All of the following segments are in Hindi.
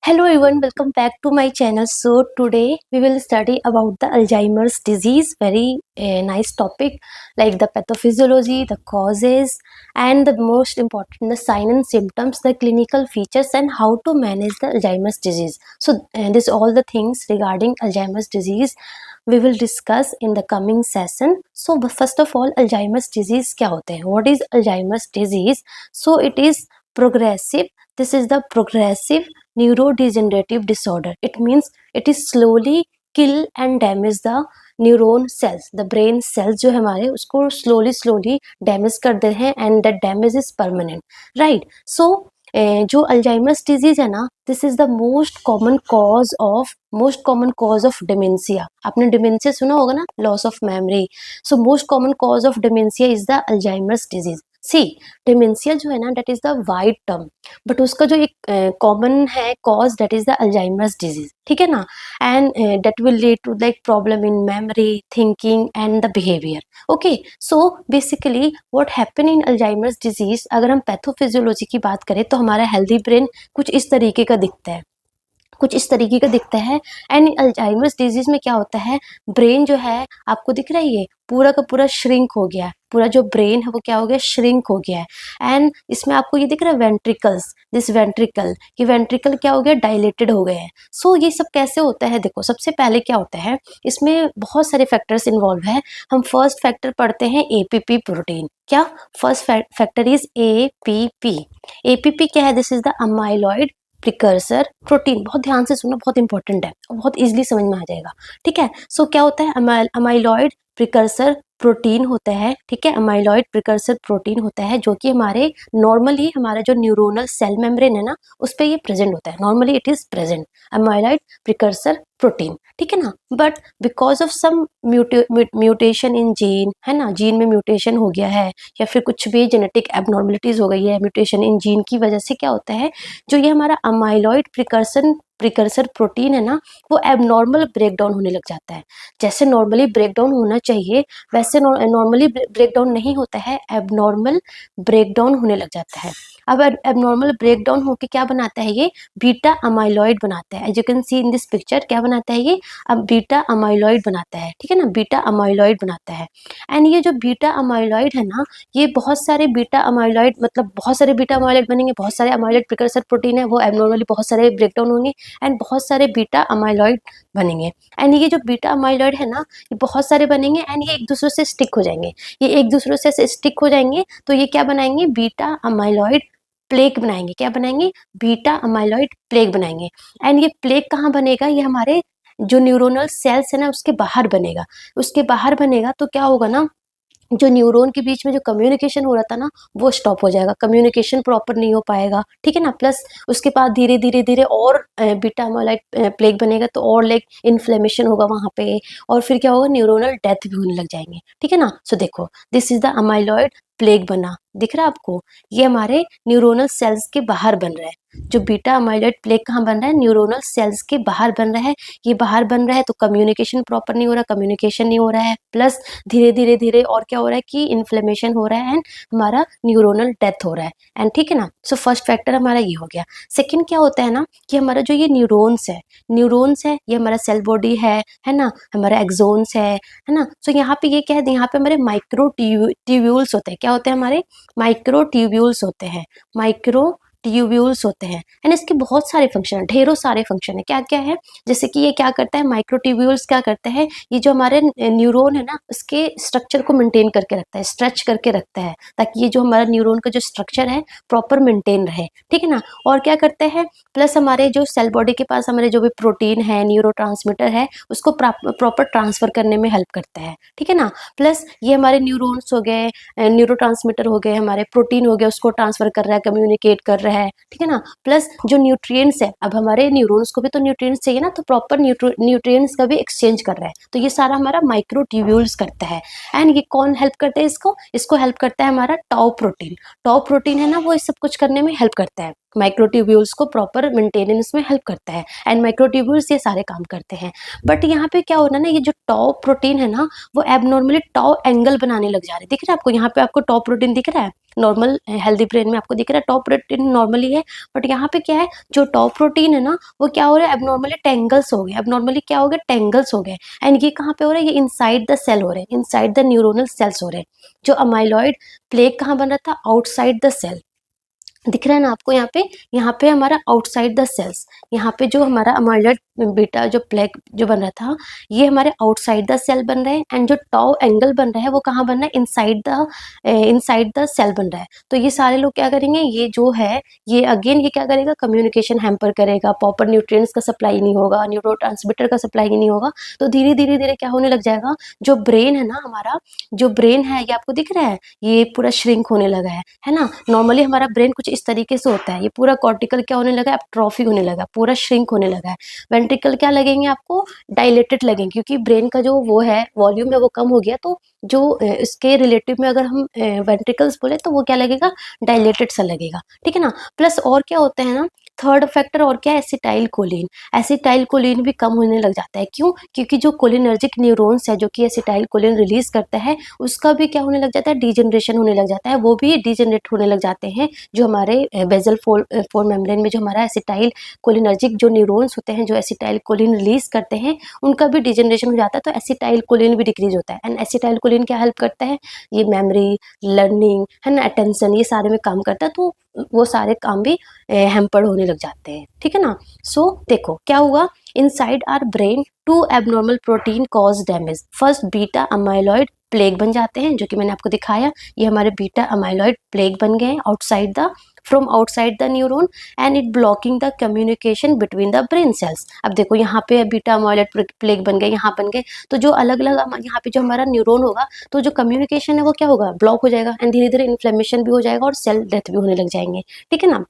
Hello everyone, welcome back to my channel. So today we will study about the Alzheimer's disease. Very nice topic, like the pathophysiology, the causes, and the most important, the sign and symptoms, the clinical features, and how to manage the Alzheimer's disease. So this all the things regarding Alzheimer's disease we will discuss in the coming session. So first of all, Alzheimer's disease क्या होते हैं? What is Alzheimer's disease? So it is progressive. This is the progressive neurodegenerative disorder. It means it is slowly kill and damage the neuron cells, the brain cells जो है हमारे उसको स्लोली डैमेज कर दे हैं and that damage is permanent, right. So जो अल्जाइमर्स डिजीज है ना, this is the most common cause of dementia. आपने डिमेंशिया सुना होगा ना, loss of memory. So most common cause of dementia is the Alzheimer's disease. See, dementia जो है ना, that is the wide term, but उसका जो एक कॉमन है cause, that is the Alzheimer's disease, ठीक है ना. And that will lead to like problem in memory, thinking and the behaviour. Okay, so basically what happen in Alzheimer's disease, अगर हम पैथोफिजियोलॉजी की बात करें तो हमारा हेल्दी ब्रेन कुछ इस तरीके का दिखता है. एंड अल्जाइमर्स डिजीज में क्या होता है, ब्रेन जो है आपको दिख रहा है, ये पूरा का पूरा श्रिंक हो गया है. पूरा जो ब्रेन है वो क्या हो गया, श्रिंक हो गया है. एंड इसमें आपको ये दिख रहा है वेंट्रिकल्स, दिस वेंट्रिकल, ये वेंट्रिकल क्या हो गया, डायलेटेड हो गए हैं. सो ये सब कैसे होता है, देखो सबसे पहले क्या होता है, इसमें बहुत सारे फैक्टर्स इन्वॉल्व है. हम फर्स्ट फैक्टर पढ़ते हैं एपीपी प्रोटीन. क्या first factor is APP. APP क्या है, this is the amyloid precursor protein. बहुत ध्यान से सुनो, बहुत इंपॉर्टेंट है, बहुत इजीली समझ में आ जाएगा, ठीक है. सो क्या होता है, अमाइलॉइड प्रिकर्सर प्रोटीन होता है, ठीक है. अमाइलॉइड प्रिकर्सर प्रोटीन होता है जो कि हमारे नॉर्मली हमारा जो न्यूरोनल सेल मेम्ब्रेन है ना, उस पर ये प्रेजेंट होता है. Normally it is present, amyloid precursor protein, ठीक है ना. But because of some mutation in gene, है ना, जीन में म्यूटेशन हो गया है या फिर कुछ भी जेनेटिक एबनॉर्मलिटीज हो गई है, म्यूटेशन इन जीन की वजह से क्या होता है, जो ये हमारा अमाइलॉइड प्रिकर्सर प्रोटीन है ना, वो एबनॉर्मल ब्रेकडाउन होने लग जाता है. जैसे नॉर्मली ब्रेकडाउन होना चाहिए वैसे नॉर्मली ब्रेकडाउन नहीं होता है, एबनॉर्मल ब्रेकडाउन होने लग जाता है. अब एबनॉर्मल ब्रेकडाउन होके क्या बनाता है, ये बीटा अमाइलॉइड बनाता है. As you can see in this picture, क्या बनाता है ये, अब बीटा अमाइलॉइड बनाता है, ठीक है ना, बीटा अमाइलॉइड बनाता है. एंड ये जो बीटा अमाइलॉइड है ना, ये बहुत सारे बीटा अमाइलॉइड, मतलब बहुत सारे बीटा अमाइलॉइड बनेंगे, बहुत सारे अमाइलॉइड प्रिकर्सर प्रोटीन है वो एबनॉर्मली बहुत सारे ब्रेकडाउन होंगे एंड बहुत सारे बीटा अमाइलॉइड बनेंगे. एंड ये जो बीटा अमाइलॉइड है ना, ये बहुत सारे बनेंगे एंड ये एक दूसरे से स्टिक हो जाएंगे. ये एक दूसरे से स्टिक हो जाएंगे तो ये क्या बनाएंगे, बीटा अमाइलॉइड प्लेक बनाएंगे. क्या बनाएंगे, बीटा अमाइलॉइड प्लेक बनाएंगे. एंड ये प्लेक कहाँ बनेगा, ये हमारे जो न्यूरोनल सेल्स है ना उसके बाहर बनेगा. उसके बाहर बनेगा तो क्या होगा ना, जो न्यूरॉन के बीच में जो कम्युनिकेशन हो रहा था ना, वो स्टॉप हो जाएगा, कम्युनिकेशन प्रॉपर नहीं हो पाएगा, ठीक है ना. प्लस उसके बाद धीरे और बीटा अमाइलॉइड प्लेक बनेगा तो और लाइक इन्फ्लेमेशन होगा वहाँ पे, और फिर क्या होगा, न्यूरोनल डेथ भी होने लग जाएंगे, ठीक है ना. सो देखो, this is the amyloid plaque बना, दिख रहा है आपको, ये हमारे न्यूरोनल सेल्स के बाहर बन रहा है. जो बीटा अमाइलॉइड प्लेक कहाँ बन रहा है, न्यूरोनल सेल्स के बाहर बन रहा है. ये बाहर बन रहा है तो कम्युनिकेशन प्रॉपर नहीं हो रहा, कम्युनिकेशन नहीं हो रहा है, प्लस धीरे और क्या हो रहा है कि इन्फ्लेमेशन हो रहा है एंड हमारा न्यूरोनल डेथ हो रहा है. एंड ठीक है ना. सो फर्स्ट फैक्टर हमारा ये हो गया. सेकंड क्या होता है ना, कि हमारा जो ये न्यूरॉन्स है, ये हमारा सेल बॉडी है ना, हमारा एक्सोन्स है ना. सो यहाँ पे ये क्या है, यहाँ पे हमारे माइक्रो ट्यूब्यूल्स होते हैं. क्या होते हैं, हमारे माइक्रो ट्यूब्यूल्स होते हैं एंड इसके बहुत सारे फंक्शन, ढेरों सारे फंक्शन है. क्या क्या है, जैसे कि ये क्या करता है, माइक्रोट्यूब्यूल्स क्या करते हैं, ये जो हमारे न्यूरॉन है ना उसके स्ट्रक्चर को मेंटेन करके रखता है, स्ट्रेच करके रखता है, ताकि ये जो हमारा न्यूरॉन का जो स्ट्रक्चर है प्रॉपर मेंटेन रहे, ठीक है ना. और क्या करते हैं, प्लस हमारे जो सेल बॉडी के पास हमारे जो भी प्रोटीन है, न्यूरोट्रांसमीटर है, उसको प्रॉपर ट्रांसफर करने में हेल्प करता है, ठीक है ना. प्लस ये हमारे न्यूरॉन्स हो गए, न्यूरोट्रांसमीटर हो गए, हमारे प्रोटीन हो गया, उसको ट्रांसफर कर रहा है, कम्युनिकेट कर रहा है, ठीक है ना. प्लस जो न्यूट्रिएंट्स है, अब हमारे न्यूरॉन्स को भी तो न्यूट्रिएंट्स चाहिए ना, तो प्रॉपर न्यूट्रिएंट्स का भी एक्सचेंज कर रहा है. तो ये सारा हमारा माइक्रोट्यूब्यूल्स करता है. एंड ये कौन हेल्प करता है, इसको हेल्प करता है हमारा टाउ प्रोटीन है ना, वो इस सब कुछ करने में हेल्प करता है. माइक्रोट्यूब्यूल्स को प्रॉपर मेंटेनेंस में हेल्प करता है, एंड माइक्रोट्यूब्यूल्स ये सारे काम करते हैं। बट यहाँ पे क्या हो रहा है ना, ये जो टॉ प्रोटीन है ना, वो एबनॉर्मली टॉ एंगल बनाने लग जा रहे हैं। दिख रहा है आपको, यहाँ पे आपको टॉ प्रोटीन दिख रहा है, नॉर्मल हेल्दी ब्रेन में आपको दिख रहा है टॉ प्रोटीन नॉर्मली है, बट यहाँ पे क्या है, जो टॉ प्रोटीन है ना, वो क्या हो रहा है, एबनॉर्मली टेंगल्स हो गए, एबनॉर्मली क्या हो गए, टेंगल्स हो गए। एंड ये कहाँ पे हो रहा है, ये इनसाइड द सेल हो रहे हैं, इनसाइड द न्यूरोनल सेल्स हो रहे हैं। जो अमाइलॉइड प्लेग कहाँ बन रहा था, आउटसाइड द सेल। दिख रहा है ना आपको, यहाँ पे हमारा आउटसाइड द सेल्स, यहाँ पे जो हमारा अमाइलॉइड बीटा जो प्लेग जो बन रहा था, ये हमारे आउटसाइड द सेल बन रहे हैं, एंड जो टॉ एंगल बन रहा है वो कहाँ बन रहा है, इनसाइड द सेल बन रहा है। तो ये सारे लोग क्या करेंगे, ये जो है ये अगेन ये क्या करेगा, कम्युनिकेशन हैम्पर करेगा, प्रॉपर न्यूट्रिएंट्स का सप्लाई नहीं होगा, न्यूरोट्रांसमीटर का सप्लाई नहीं होगा, तो धीरे धीरे धीरे क्या होने लग जाएगा, जो ब्रेन है ना हमारा, जो ब्रेन है ये आपको दिख रहा है, ये पूरा श्रिंक होने लगा है ना। नॉर्मली हमारा ब्रेन कुछ इस तरीके से होता है, ये पूरा कॉर्टिकल क्या होने लगा है, ट्रॉफी होने लगा, पूरा श्रिंक होने लगा है। वेंट्रिकल क्या लगेंगे आपको, डायलेटेड लगेंगे, क्योंकि ब्रेन का जो वो है वॉल्यूम है वो कम हो गया, तो जो इसके रिलेटिव में अगर हम वेंट्रिकल्स बोले तो वो क्या लगेगा, डायलेटेड सा लगेगा, ठीक है ना। प्लस और क्या होता है ना, थर्ड फैक्टर और क्या है, एसिटाइल कोलिन, एसिटाइल कोलिन भी कम होने लग जाता है। क्यों, क्योंकि जो कोलिनर्जिक न्यूरॉन्स है जो कि एसिटाइल कोलिन रिलीज करता है, उसका भी क्या होने लग जाता है, डिजनरेशन होने लग जाता है, वो भी डिजनरेट होने लग जाते हैं। जो हमारे बेजल फोर मेम्ब्रेन में जो हमारा एसिटाइल कोलिनर्जिक जो न्यूरॉन्स होते हैं, जो एसिटाइल कोलिन रिलीज करते हैं, उनका भी डिजनरेशन हो जाता है, तो एसिटाइल कोलिन भी डिक्रीज होता है। एंड एसिटाइल कोलिन क्या हेल्प करता है, ये मेमोरी, लर्निंग है ना, अटेंशन, ये सारे में काम करता है, तो वो सारे काम भी हैम्पर्ड होने लग जाते हैं, ठीक है ना। सो देखो क्या हुआ, inside our brain two abnormal protein cause damage. First beta amyloid plaque बन जाते हैं, जो कि मैंने आपको दिखाया, ये हमारे बीटा अमाइलॉइड प्लेग बन गए outside the from outside the neuron, and it blocking the communication between the brain sales. अब देखो यहाँ पे बीटा अमाइलॉइड प्लेग बन गए, यहाँ बन गए, तो जो अलग अलग यहाँ पे जो हमारा न्यूरॉन होगा, तो जो कम्युनिकेशन है वो क्या होगा, ब्लॉक हो जाएगा, एंड धीरे धीरे इन्फ्लेमेशन भी हो जाएगा और सेल डेथ भी होने लग जाएंगे, ठीक है ना।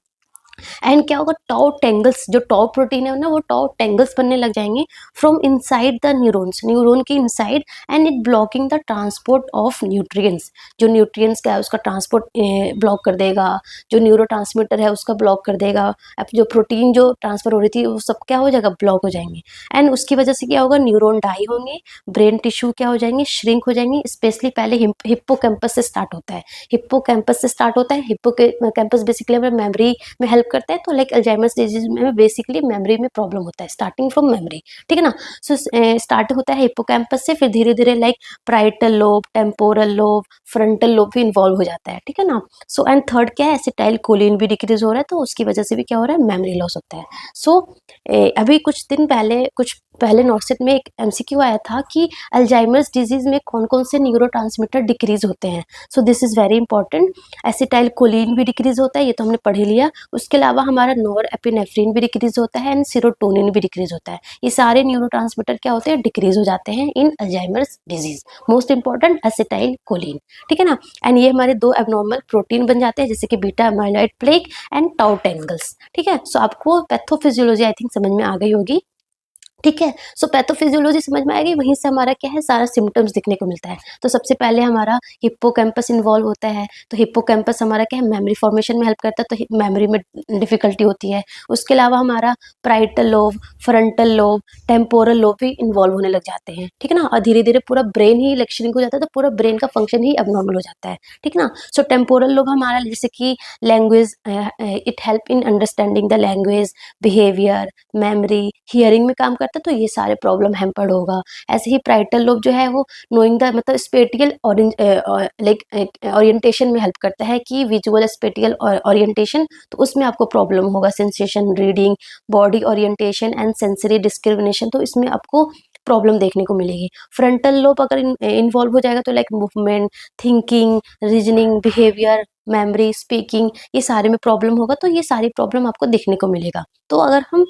एंड क्या होगा, टॉ टेंगल्स, जो टॉ प्रोटीन है ना, वो टॉ टेंगल्स बनने लग जाएंगे from inside the neurons, neuron के inside, and it blocking the transport of nutrients. जो न्यूट्रिएंट्स का है उसका ट्रांसपोर्ट ब्लॉक कर देगा, जो न्यूरोट्रांसमीटर है उसका ब्लॉक कर देगा, अब जो प्रोटीन जो ट्रांसफर हो रही थी वो सब क्या हो जाएगा, ब्लॉक हो जाएंगे। एंड उसकी वजह से क्या होगा, न्यूरॉन डाई होंगे, ब्रेन टिश्यू क्या हो जाएंगे, श्रिंक हो जाएंगे। स्पेशली पहले हिप्पोकैम्पस से स्टार्ट होता है, हिप्पोकैम्पस से स्टार्ट होता है। हिप्पोकैम्पस बेसिकली हमारे मेमोरी में हेल्प करता है, तो लाइक अल्जाइमर्स डिजीज में बेसिकली मेमोरी में प्रॉब्लम होता है, स्टार्टिंग फ्रॉम मेमोरी, ठीक है ना। सो स्टार्ट होता है हिप्पोकैम्पस से, फिर धीरे धीरे like parietal lobe, temporal lobe, frontal lobe भी इन्वॉल्व हो जाता है, ठीक है ना। सो एंड थर्ड क्या है, एसिटाइल कोलिन भी डिक्रीज हो रहा है, तो उसकी वजह से भी क्या हो रहा है, मेमोरी लॉस होता है। सो अभी कुछ दिन पहले, कुछ पहले नोटसेट में एक एमसीक्यू आया था कि अल्जाइमर्स डिजीज में कौन कौन से न्यूरोट्रांसमीटर डिक्रीज होते हैं। So this is very important. Acetyl choline भी डिक्रीज होता है, ये तो हमने पढ़ ही लिया। उसके अलावा हमारा नॉर एपिनेफ्रिन भी डिक्रीज होता है, एंड सीरोटोनिन भी डिक्रीज होता है। ये सारे न्यूरोट्रांसमीटर क्या होते हैं, डिक्रीज हो जाते हैं in Alzheimer's disease. Most important acetylcholine, ठीक है ना। एंड ये हमारे दो एबनॉर्मल प्रोटीन बन जाते हैं, जैसे कि beta amyloid plague and tau tangles, ठीक है। सो आपको पैथोफिजियोलॉजी आई थिंक समझ में आ गई होगी, ठीक है। सो पैथोफिजियोलॉजी समझ में आएगी, वहीं से हमारा क्या है, सारा सिम्टम्स दिखने को मिलता है। तो सबसे पहले हमारा हिप्पोकैम्पस इन्वॉल्व होता है, तो हिप्पोकैम्पस हमारा क्या है, मेमोरी फॉर्मेशन में हेल्प करता है, तो मेमोरी में डिफिकल्टी होती है। उसके अलावा हमारा parietal lobe, frontal lobe, temporal lobe भी इन्वॉल्व होने लग जाते हैं, ठीक है ना। और धीरे धीरे पूरा ब्रेन ही लेक्चरिंग हो जाता है, तो पूरा ब्रेन का फंक्शन ही अबनॉर्मल हो जाता है, ठीक है ना। सो टेम्पोरल लोब हमारा जैसे कि language, it help in understanding the language, behaviour, memory, hearing में काम करता है, तो ये सारे प्रॉब्लम हैम्पर्ड होगा। ऐसे ही प्राइटल लोब जो है वो नोइंग द मतलब स्पेटियल लाइक ओरिएंटेशन में हेल्प करता है, कि विजुअल स्पेटियल ओरिएंटेशन, तो उसमें आपको प्रॉब्लम होगा। Sensation, reading, body orientation and sensory discrimination, तो इसमें आपको प्रॉब्लम देखने को मिलेगी। फ्रंटल लोब अगर इन्वॉल्व हो जाएगा तो like movement, thinking, reasoning, behaviour, memory, speaking, ये सारे में प्रॉब्लम होगा, तो ये सारी प्रॉब्लम आपको देखने को मिलेगा। तो अगर हम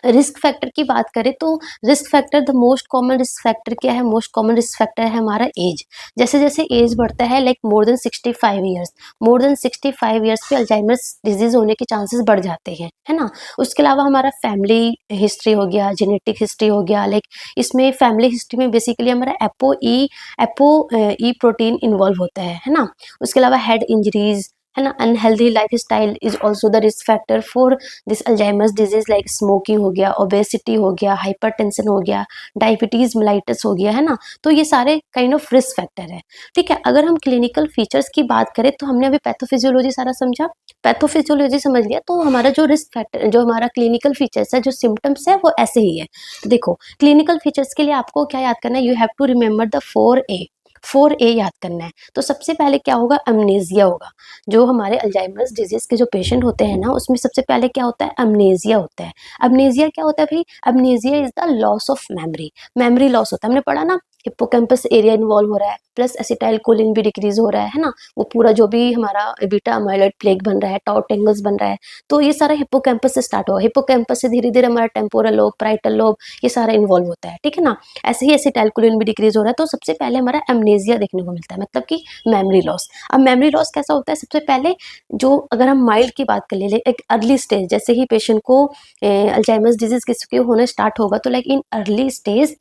रिस्क फैक्टर की बात करें, तो risk factor, the most common risk factor क्या है, मोस्ट कॉमन रिस्क फैक्टर है हमारा एज। जैसे जैसे एज बढ़ता है, like more than 65 years, more than 65 years पे अल्जाइमर्स डिजीज होने के चांसेस बढ़ जाते हैं, है ना। उसके अलावा हमारा फैमिली हिस्ट्री हो गया, जेनेटिक हिस्ट्री हो गया, लाइक इसमें फैमिली हिस्ट्री में बेसिकली हमारा एपो ई प्रोटीन इन्वॉल्व होता है ना। उसके अलावा हेड इंजरीज, है ना। Unhealthy lifestyle is also the risk factor for this Alzheimer's disease, like smoking हो गया, ओबेसिटी हो गया, हाइपरटेंशन हो गया, डायबिटीज मेलाइटस हो गया, है ना। तो ये सारे काइंड ऑफ रिस्क फैक्टर है, ठीक है। अगर हम क्लिनिकल फीचर्स की बात करें तो हमने अभी पैथोफिजियोलॉजी सारा समझा, पैथोफिजियोलॉजी समझ लिया, तो हमारा जो रिस्क फैक्टर, जो हमारा क्लिनिकल फीचर्स है, जो सिम्टम्स है, वो ऐसे ही है। देखो, क्लिनिकल फीचर्स के लिए आपको क्या याद करना है, you have to remember the 4A, 4A याद करना है। तो सबसे पहले क्या होगा, अमनेजिया होगा। जो हमारे अल्जाइमर्स डिजीज के जो पेशेंट होते हैं ना, उसमें सबसे पहले क्या होता है, अमनेजिया होता है। अमनेजिया क्या होता है भाई, amnesia is the loss of memory, memory loss होता है। हमने पढ़ा ना, हिप्पोकैम्पस एरिया इन्वॉल्व हो रहा है, प्लस एसिटाइल कोलिन भी डिक्रीज हो रहा है ना। वो पूरा जो भी हमारा बीटा अमाइलॉइड प्लेग बन रहा है, टॉ टेंगल्स बन रहा है, तो ये सारा हिप्पोकैम्पस से स्टार्ट होगा। हिप्पोकैम्पस से धीरे धीरे हमारा टेम्पोरल लोब, प्राइटल लोब, ये सारा इन्वॉल्व होता है, ठीक है ना। ऐसे ही एसिटाइल कोलिन भी डिक्रीज हो रहा है, तो सबसे पहले हमारा एमनेजिया देखने को मिलता है, मतलब कि मेमोरी लॉस। अब मेमोरी लॉस कैसा होता है, सबसे पहले जो, अगर हम माइल्ड की बात कर ले, एक अर्ली स्टेज, जैसे ही पेशेंट को अल्जाइमर्स डिजीज किसी को होने स्टार्ट होगा, तो like in early stage,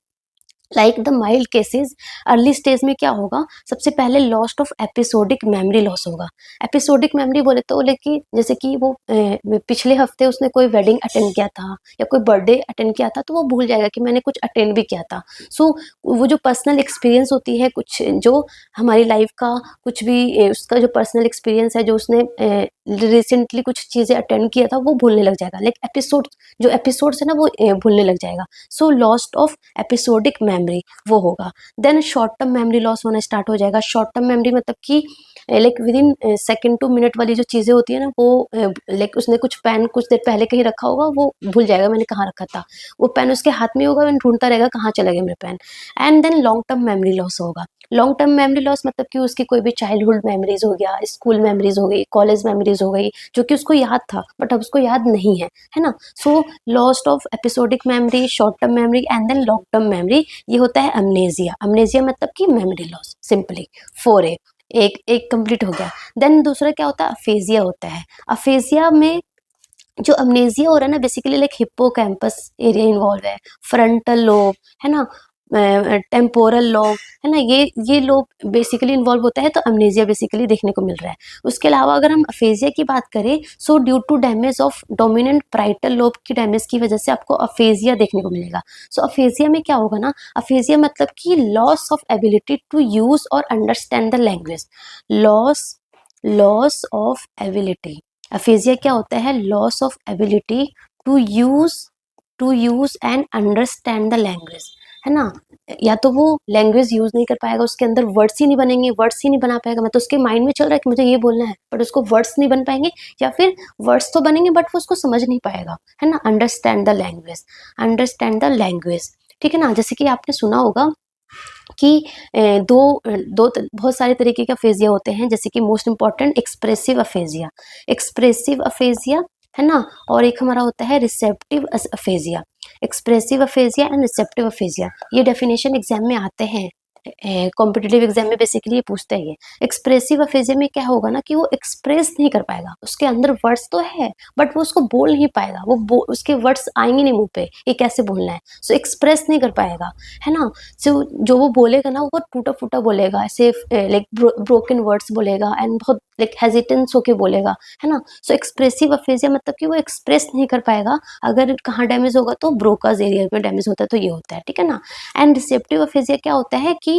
like the mild cases, early stage में क्या होगा, सबसे पहले lost of episodic memory loss होगा। एपिसोडिक मेमोरी बोले तो लेकिन जैसे कि वो पिछले हफ्ते उसने कोई वेडिंग अटेंड किया था या कोई बर्थडे अटेंड किया था, तो वो भूल जाएगा कि मैंने कुछ अटेंड भी किया था। सो वो जो पर्सनल एक्सपीरियंस होती है, कुछ जो हमारी लाइफ का कुछ भी उसका जो पर्सनल एक्सपीरियंस है, जो उसने रिसेंटली कुछ चीज़ें अटेंड किया था, वो भूलने लग जाएगा। लाइक एपिसोड, जो एपिसोड्स है ना, वो भूलने लग जाएगा। So lost of episodic memory वो होगा। Then short term memory loss होना स्टार्ट हो जाएगा। शॉर्ट टर्म मेमोरी मतलब कि like within second to minute वाली जो चीज़ें होती है ना, वो लाइक उसने कुछ पेन कुछ देर पहले कहीं रखा होगा, वो भूल जाएगा मैंने कहाँ रखा था। वो पेन उसके हाथ में होगा, मैंने ढूंढता रहेगा कहाँ चला गया मेरा pen. And then long term memory loss होगा। लॉन्ग टर्म मेमोरी लॉस मतलब कि उसकी कोई भी चाइल्डहुड मेमोरीज हो गया, स्कूल मेमोरीज हो गई, कॉलेज मेमोरीज हो गई, जो कि उसको याद था बट अब उसको याद नहीं है ना। So lost of episodic memory, short term memory and then long term memory, ये होता है अमनेजिया। अमनेजिया मतलब कि मेमोरी लॉस, सिंपली 4A। एक एक कंप्लीट हो गया। देन दूसरा क्या होता है, अफेजिया होता है। अफेजिया में जो अमनेजिया हो रहा है ना, basically like hippocampus area involve है, फ्रंटल लोब, है ना, टेम्पोरल लोब, है ना, ये लोब बेसिकली इन्वॉल्व होता है, तो अमनेजिया बेसिकली देखने को मिल रहा है। उसके अलावा अगर हम अफेजिया की बात करें, so due to damage of dominant parietal lobe की डैमेज की वजह से आपको अफेजिया देखने को मिलेगा। सो अफेजिया में क्या होगा ना, अफेजिया मतलब कि loss of ability to use or understand the language, loss loss of ability. Aphasia क्या होता है, loss of ability to use and understand the language, है ना। या तो वो लैंग्वेज यूज नहीं कर पाएगा, उसके अंदर वर्ड्स ही नहीं बनेंगे, वर्ड्स ही नहीं बना पाएगा। मतलब उसके माइंड में चल रहा है कि मुझे ये बोलना है, बट उसको वर्ड्स नहीं बन पाएंगे, या फिर वर्ड्स तो बनेंगे बट वो उसको समझ नहीं पाएगा, है ना। Understand the language, understand the language, ठीक है ना। जैसे कि आपने सुना होगा कि बहुत सारे तरीके के अफेजिया होते हैं, जैसे कि most important expressive aphasia, expressive aphasia, है ना। और एक हमारा होता है receptive aphasia, expressive aphasia and receptive aphasia. ये डेफिनेशन एग्जाम में आते हैं, कॉम्पिटिटिव एग्जाम में बेसिकली ये पूछते हैं। ये एक्सप्रेसिव अफेजिया में क्या होगा ना, कि वो एक्सप्रेस नहीं कर पाएगा, उसके अंदर वर्ड्स तो है बट वो उसको बोल नहीं पाएगा, उसके वर्ड्स आएंगे नहीं मुंह पे, ये कैसे बोलना है, सो एक्सप्रेस नहीं कर पाएगा, है ना। सो जो वो बोलेगा ना, वो टूटा फूटा बोलेगा, ऐसे लाइक ब्रोकन वर्ड्स बोलेगा एंड बहुत लाइक हेजिटेंस होके बोलेगा, है ना। सो एक्सप्रेसिव अफेजिया मतलब कि वो एक्सप्रेस नहीं कर पाएगा। अगर कहाँ डैमेज होगा तो ब्रोकाज एरिया में डैमेज होता है, तो ये होता है, ठीक है ना। एंड रिसेप्टिव अफेजिया क्या होता है कि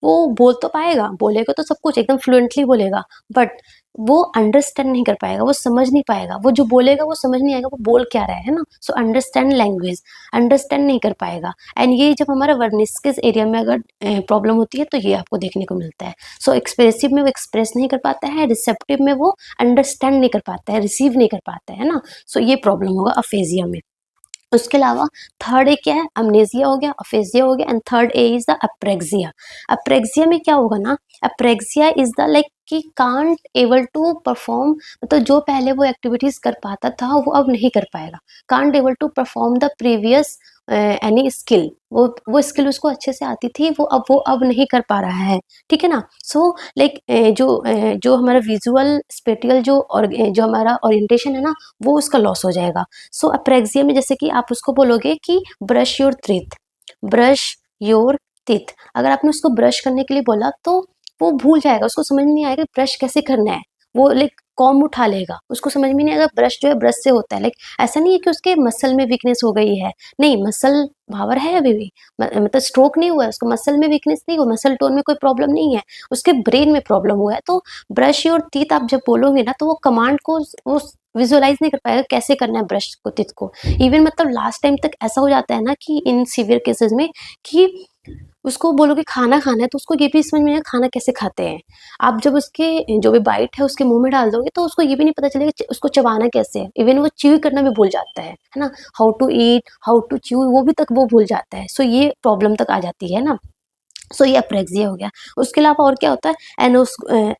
वो बोल तो पाएगा, बोलेगा तो सब कुछ एकदम फ्लुएंटली बोलेगा, बट वो अंडरस्टैंड नहीं कर पाएगा, वो समझ नहीं पाएगा, वो जो बोलेगा वो समझ नहीं आएगा वो बोल क्या रहा है ना। सो अंडरस्टैंड लैंग्वेज, अंडरस्टैंड नहीं कर पाएगा। एंड ये जब हमारा वर्निस्किस एरिया में अगर प्रॉब्लम होती है, तो ये आपको देखने को मिलता है। सो एक्सप्रेसिव में वो एक्सप्रेस नहीं कर पाता है, रिसेप्टिव में वो अंडरस्टैंड नहीं कर पाता है, रिसीव नहीं कर पाता है ना। सो ये प्रॉब्लम होगा अफेजिया में। उसके अलावा थर्ड ए क्या है, अमनेजिया हो गया, अफेजिया हो गया, and third A is the apraxia. Apraxia में क्या होगा ना, अप्रेक्सिया इज द लाइक कि कांट एबल टू परफॉर्म, मतलब जो पहले वो एक्टिविटीज कर पाता था वो अब नहीं कर पाएगा। Can't able to perform the previous any skill, वो स्किल उसको अच्छे से आती थी, वो अब नहीं कर पा रहा है, ठीक है ना। सो लाइक जो हमारा विजुअल स्पेटियल जो हमारा ओरिएंटेशन है ना, वो उसका लॉस हो जाएगा। सो अप्रेक्सिया में जैसे कि आप उसको बोलोगे कि brush your teeth, brush your teeth, अगर आपने उसको ब्रश करने के लिए बोला तो वो भूल जाएगा, उसको समझ नहीं आएगा ब्रश कैसे करना है। वो लाइक कॉम्ब उठा लेगा, उसको समझ में नहीं आएगा ब्रश जो है ब्रश से होता है। लाइक ऐसा नहीं है कि उसके मसल में वीकनेस हो गई है, नहीं, मसल पावर है अभी भी, मतलब स्ट्रोक नहीं हुआ है उसको, मसल में वीकनेस नहीं हुआ, मसल टोन में कोई प्रॉब्लम नहीं है, उसके ब्रेन में प्रॉब्लम हुआ है। तो ब्रश योर टीथ आप जब बोलोगे ना, तो वो कमांड को वो विजुअलाइज नहीं कर पाएगा कैसे करना है ब्रश को, टीथ को। इवन मतलब लास्ट टाइम तक ऐसा हो जाता है ना कि इन सीवियर केसेस में कि उसको बोलोगे खाना खाना है, तो उसको ये भी समझ में नहीं आएगा खाना कैसे खाते हैं। आप जब उसके जो भी बाइट है उसके मुंह में डाल दोगे, तो उसको ये भी नहीं पता चलेगा उसको चबाना कैसे है, इवन वो च्यू करना भी भूल जाता है ना, how to eat, how to chew, वो भी तक वो भूल जाता है। सो ये प्रॉब्लम तक आ जाती है ना। सो ये अप्रेक्सिया हो गया। उसके अलावा और क्या होता है,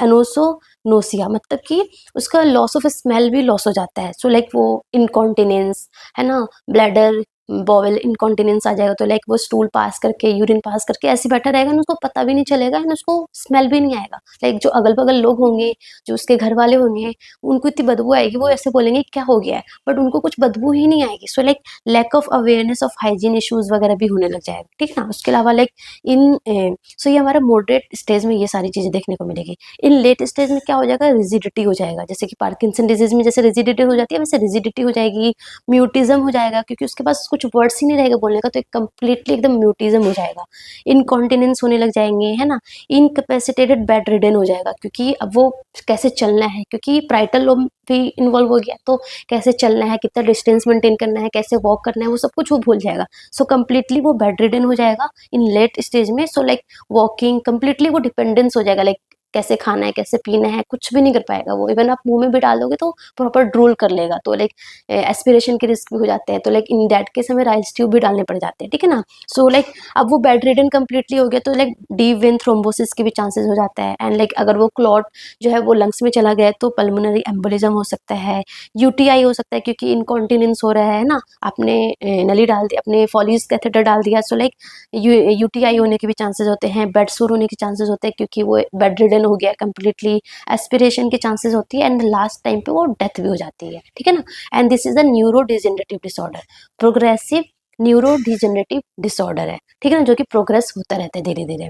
एनोसोनोसिया, मतलब कि उसका लॉस ऑफ स्मेल भी लॉस हो जाता है। सो लाइक वो इनकॉन्टिनेंस है ना, ब्लैडर बॉवल इनकॉन्टिनेंस आ जाएगा, तो लाइक वो स्टूल पास करके यूरिन पास करके ऐसे बैठा रहेगा ना, उसको पता भी नहीं चलेगा एंड उसको स्मेल भी नहीं आएगा। लाइक जो अगल बगल लोग होंगे, जो उसके घर वाले होंगे, उनको इतनी बदबू आएगी, वो ऐसे बोलेंगे क्या हो गया है, बट उनको कुछ बदबू ही नहीं आएगी। So like lack of awareness of hygiene issues वगैरह भी होने लग जाएगा, ठीक है ना। उसके अलावा लाइक इन सो ये हमारा मॉडरेट स्टेज में ये सारी चीजें देखने को मिलेगी। इन लेट स्टेज में क्या हो जाएगा, रिजिडिटी हो जाएगा, जैसे कि पार्किंसन डिजीज में जैसे रिजिडिटी हो जाती है, वैसे रिजिडिटी हो जाएगी, म्यूटिज्म हो जाएगा, क्योंकि उसके पास कुछ वर्ड्स ही नहीं रहेगा बोलने का, तो एक कंप्लीटली एकदम म्यूटिज्म हो जाएगा। इनकॉन्टिनेंस होने लग जाएंगे, है ना। इनकैपेसिटेटेड बेड रिडन हो जाएगा, क्योंकि अब वो कैसे चलना है, क्योंकि प्राइटल लोब भी इन्वॉल्व हो गया, तो कैसे चलना है, कितना डिस्टेंस मेंटेन करना है, कैसे वॉक करना है, वो सब कुछ वो भूल जाएगा। सो कंप्लीटली वो बेड रिडन हो जाएगा इन लेट स्टेज में। सो लाइक वॉकिंग कंप्लीटली वो डिपेंडेंस हो जाएगा, लाइक कैसे खाना है, कैसे पीना है, कुछ भी नहीं कर पाएगा वो। इवन आप मुंह में भी डालोगे तो प्रॉपर ड्रूल कर लेगा, तो लाइक एस्पिरेशन के रिस्क भी हो जाते हैं, तो लाइक इन दैट केस हमें राइस ट्यूब भी डालने पड़ जाते हैं, ठीक है ना। सो लाइक अब वो बेड रिडन कंप्लीटली हो गया, तो लाइक डीप वेन थ्रोम्बोसिस के भी चांसेस हो जाता है। एंड लाइक अगर वो क्लॉट जो है वो लंग्स में चला गया, तो पल्मोनरी एम्बोलिज्म हो सकता है, यूटीआई हो सकता है, क्योंकि इनकॉन्टिनेंस हो रहा है ना, आपने नली डाल दी, अपने फॉलीज कैथेटर डाल दिया। सो लाइक यूटीआई होने के भी चांसेस होते हैं, बेड सोर होने के चांसेस होते हैं, क्योंकि वो बेड रिडन हो गया कंप्लीटली, एस्पिरेशन के चांसेस होती है, एंड लास्ट टाइम पे वो डेथ भी हो जाती है, ठीक है ना। And this is the neuro degenerative disorder, progressive neuro degenerative disorder है, ठीक है ना, जो कि प्रोग्रेस होता रहता है धीरे धीरे।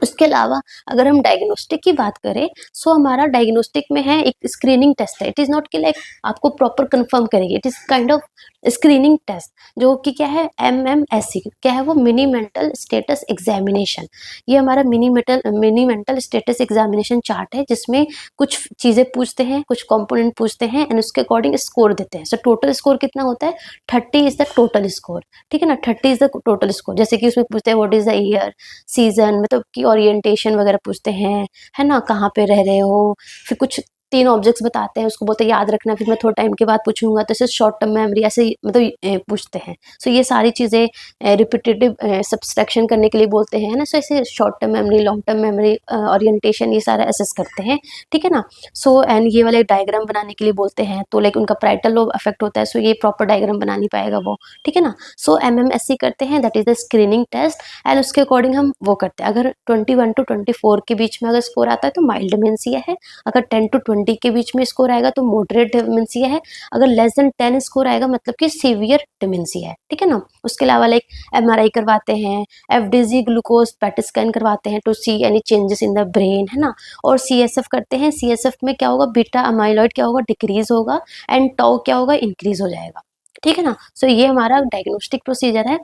उसके अलावा अगर हम डायग्नोस्टिक की बात करें, सो हमारा डायग्नोस्टिक में है एक स्क्रीनिंग टेस्ट है। इट इज नॉट कि लाइक आपको प्रॉपर कंफर्म करेगी, it is kind of screening test, जो कि क्या है, MMSE क्या है वो, मिनी मेंटल स्टेटस एग्जामिनेशन। ये हमारा mini mental status examination chart है, जिसमें कुछ चीजें पूछते हैं, कुछ कंपोनेंट पूछते हैं, एंड उसके अकॉर्डिंग स्कोर देते हैं। सो टोटल स्कोर कितना होता है, 30 इज द टोटल स्कोर, ठीक है ना, 30 इज द टोटल स्कोर। जैसे कि उसमें पूछते हैं what is the year, season, मतलब कि ओरिएंटेशन वगैरह पूछते हैं, है ना, कहाँ पे रह रहे हो, फिर कुछ 3 ऑब्जेक्ट्स बताते हैं, उसको बोलते हैं याद रखना, फिर मैं थोड़ा टाइम के बाद पूछूंगा, तो इसे शॉर्ट टर्म मेमोरी ऐसे मतलब पूछते हैं। सो ये सारी चीज़ें रिपीटेटिव सब्सट्रैक्शन करने के लिए बोलते हैं, है ना। सो ऐसे short term memory, long term memory, orientation, ये सारा एसेस करते हैं, ठीक है ना। सो एंड ये वाले डायग्राम बनाने के लिए बोलते हैं, तो लाइक उनका प्राइटल लोब अफेक्ट होता है, सो ये प्रॉपर डायग्राम बना नहीं पाएगा वो, ठीक है ना। सो MMSE करते हैं, that is the screening test, and उसके अकॉर्डिंग हम वो करते हैं। अगर 21 to 24 के बीच में अगर स्कोर आता है तो माइल्ड डिमेंशिया है, अगर 10 to 20 के बीच में स्कोर आएगा तो मॉडरेट डिमेंशिया है, अगर लेस देन 10 स्कोर आएगा मतलब कि सीवियर डिमेंशिया है, ठीक है ना। उसके अलावा लाइक MRI करवाते हैं, FDG ग्लूकोज पैट स्कैन करवाते हैं to see any changes in the brain, है ना। और CSF करते हैं, CSF में क्या होगा, बीटा अमाइलॉइड क्या होगा, डिक्रीज होगा, एंड टाउ क्या होगा, इंक्रीज हो जाएगा, ठीक है ना। सो ये हमारा डायग्नोस्टिक प्रोसीजर है।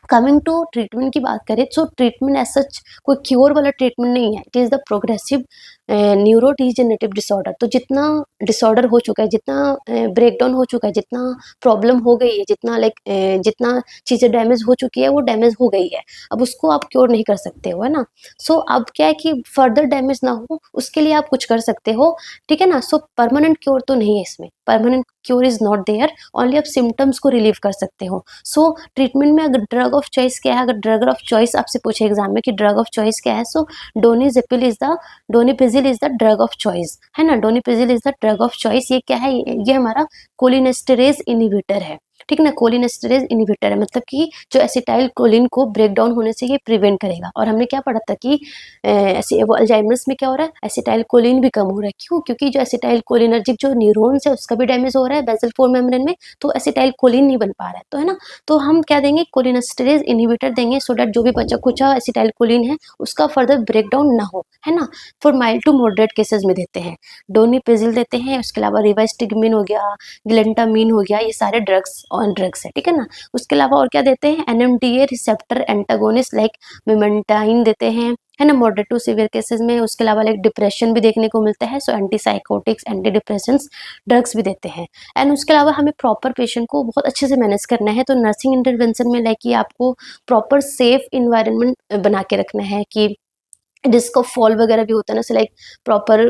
कमिंग टू ट्रीटमेंट की बात करें, तो ट्रीटमेंट एज सच कोई क्योर वाला ट्रीटमेंट नहीं है, it is the progressive neuro degenerative disorder. तो जितना डिसऑर्डर हो चुका है, जितना ब्रेकडाउन हो चुका है, जितना प्रॉब्लम हो गई है, जितना लाइक जितना चीज़ें डैमेज हो चुकी है, वो डैमेज हो गई है, अब उसको आप क्योर नहीं कर सकते हो, है ना। सो अब क्या है कि फर्दर डैमेज ना हो उसके लिए आप कुछ कर सकते हो, ठीक है ना। सो परमानेंट क्योर तो नहीं है इसमें, permanent cure is not there, only आप सिम्टम्स को रिलीव कर सकते हो। सो ट्रीटमेंट में अगर ड्रग ऑफ चॉइस क्या है, अगर ड्रग ऑफ चॉइस आपसे पूछे एग्जाम में कि ड्रग ऑफ चॉइस क्या है, so donepezil is the drug of choice, है ना। Donepezil is the drug of choice. ये क्या है, ये हमारा कोलिनेस्टेरेज इनहिबिटर है। ठीक है ना। कोलिनेस्टरेज इनहिबिटर है, मतलब कि जो एसिटाइल कोलिन को ब्रेक डाउन होने से ये प्रिवेंट करेगा। और हमने क्या पढ़ा था कि ऐसे वो अल्जाइमर्स में क्या हो रहा है, एसिटाइल कोलिन भी कम हो रहा है। क्यों? क्योंकि जो एसिटाइल कोलिनर्जिक जो न्यूरॉन्स है उसका भी डैमेज हो रहा है बेसल 4 मेम्ब्रेन में, तो एसिटाइल कोलिन नहीं बन पा रहा है, तो है ना। तो हम क्या देंगे, कोलिनेस्टरेज इनहिबिटर देंगे, सो दैट जो भी बचा कुचा एसिटाइल कोलिन है उसका फर्दर ब्रेक डाउन ना हो, है ना। For mild to moderate cases में देते हैं, डोनिपेजिल देते हैं, उसके अलावा रिवास्टिगमिन हो गया, ग्लेंटामीन हो गया, ये सारे ड्रग्स है, ठीक है ना। उसके अलावा और क्या देते हैं, एनएमडीए रिसेप्टर एंटागोनिस्ट लाइक मेमेंटाइन देते हैं, है ना, मॉडरेट टू सीवियर केसेस में। उसके अलावा लाइक डिप्रेशन भी देखने को मिलता है, सो एंटीसाइकोटिक्स, एंटी डिप्रेशंस ड्रग्स भी देते हैं। एंड उसके अलावा हमें प्रॉपर पेशेंट को बहुत अच्छे से मैनेज करना है, तो नर्सिंग इंटरवेंशन में लाइक ये आपको प्रॉपर सेफ इन्वायरमेंट बना के रखना है कि रिस्क ऑफ फॉल वगैरह भी होता है ना, लाइक प्रॉपर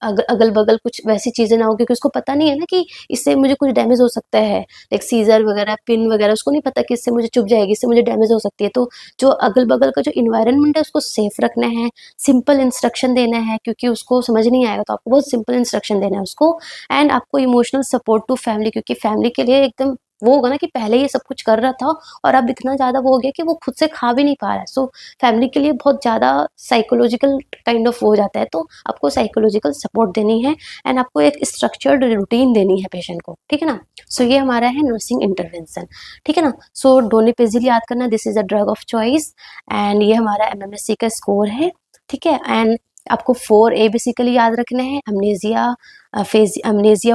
अगल बगल कुछ वैसी चीज़ें ना हो, क्योंकि उसको पता नहीं है ना कि इससे मुझे कुछ डैमेज हो सकता है, लाइक सीजर वगैरह, पिन वगैरह, उसको नहीं पता कि इससे मुझे चुभ जाएगी, इससे मुझे डैमेज हो सकती है। तो जो अगल बगल का जो इन्वायरमेंट है उसको सेफ रखना है, सिंपल इंस्ट्रक्शन देना है, क्योंकि उसको समझ नहीं आएगा, तो आपको बहुत सिंपल इंस्ट्रक्शन देना है उसको। एंड आपको इमोशनल सपोर्ट टू फैमिली, क्योंकि फैमिली के लिए एकदम वो होगा ना कि पहले ये सब कुछ कर रहा था और अब इतना ज़्यादा वो हो गया कि वो खुद से खा भी नहीं पा रहा है, सो फैमिली के लिए बहुत ज़्यादा साइकोलॉजिकल काइंड ऑफ हो जाता है। तो आपको साइकोलॉजिकल सपोर्ट देनी है एंड आपको एक स्ट्रक्चर्ड रूटीन देनी है पेशेंट को, ठीक है ना। सो ये हमारा है नर्सिंग इंटरवेंशन, ठीक है ना। सो डोनिपेजिल याद करना, this is a drug of choice, and ये हमारा एमएमएससी का स्कोर है, ठीक है। एंड आपको 4A बेसिकली याद रखना है, अमनेजिया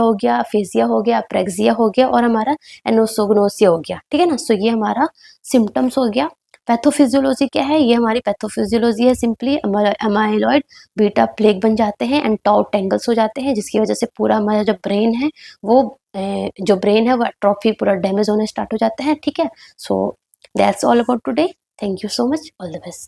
हो गया, फेजिया हो गया, प्रेक्सिया हो गया, और हमारा एनोसोग्नोसिया हो गया, ठीक है ना। सो ये हमारा सिम्टम्स हो गया। पैथोफिजियोलॉजी क्या है, ये हमारी पैथोफिजियोलॉजी है, सिंपली अमाइलॉइड बीटा प्लेक बन जाते हैं एंड टाउ टेंगल्स हो जाते हैं, जिसकी वजह से पूरा हमारा जो ब्रेन है वो एट्रोफी, पूरा डैमेज होना स्टार्ट हो जाता है, ठीक है। So that's all about today, thank you so much, all the best.